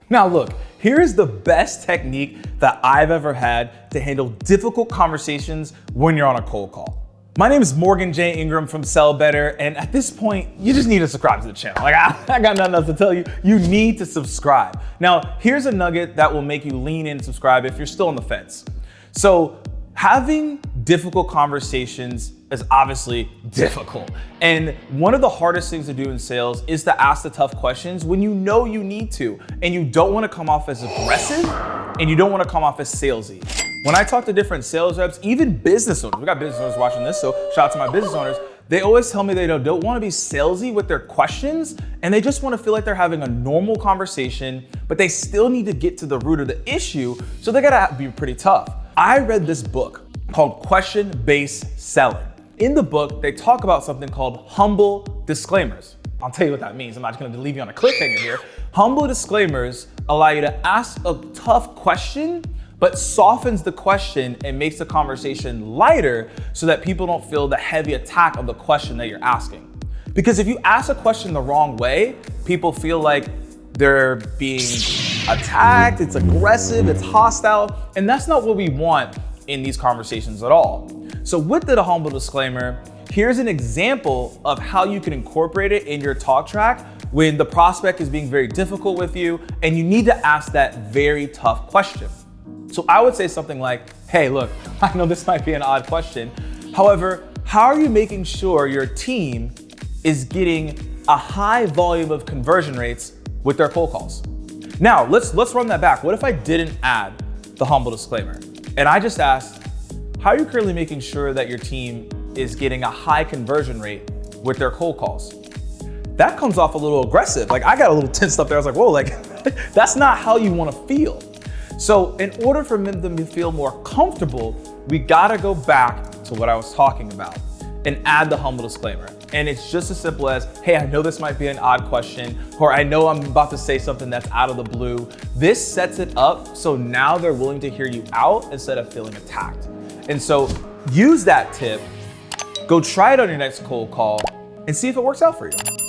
Now look, here is the best technique that I've ever had to handle difficult conversations when you're on a cold call. My name is Morgan J. Ingram from Sell Better, and at this point, you just need to subscribe to the channel. Like I got nothing else to tell you. You need to subscribe. Now, here's a nugget that will make you lean in and subscribe if you're still on the fence. So having difficult conversations is obviously difficult. And one of the hardest things to do in sales is to ask the tough questions when you know you need to, and you don't want to come off as aggressive and you don't want to come off as salesy. When I talk to different sales reps, even business owners, we got business owners watching this, so shout out to my business owners, they always tell me they don't want to be salesy with their questions, and they just want to feel like they're having a normal conversation, but they still need to get to the root of the issue, so they gotta be pretty tough. I read this book called Question-Based Selling. In the book, they talk about something called humble disclaimers. I'll tell you what that means. I'm not just gonna leave you on a cliffhanger here. Humble disclaimers allow you to ask a tough question, but softens the question and makes the conversation lighter so that people don't feel the heavy attack of the question that you're asking. Because if you ask a question the wrong way, people feel like they're being attacked, it's aggressive, it's hostile, and that's not what we want in these conversations at all. So with the humble disclaimer, here's an example of how you can incorporate it in your talk track when the prospect is being very difficult with you and you need to ask that very tough question. So I would say something like, hey, look, I know this might be an odd question. However, how are you making sure your team is getting a high volume of conversion rates with their cold calls? Now, let's run that back. What if I didn't add the humble disclaimer? And I just asked, how are you currently making sure that your team is getting a high conversion rate with their cold calls? That comes off a little aggressive. Like I got a little tensed up there. I was like, whoa, like that's not how you want to feel. So in order for them to feel more comfortable, we gotta go back to what I was talking about and add the humble disclaimer. And it's just as simple as, hey, I know this might be an odd question, or I know I'm about to say something that's out of the blue. This sets it up so now they're willing to hear you out instead of feeling attacked. And so use that tip, go try it on your next cold call and see if it works out for you.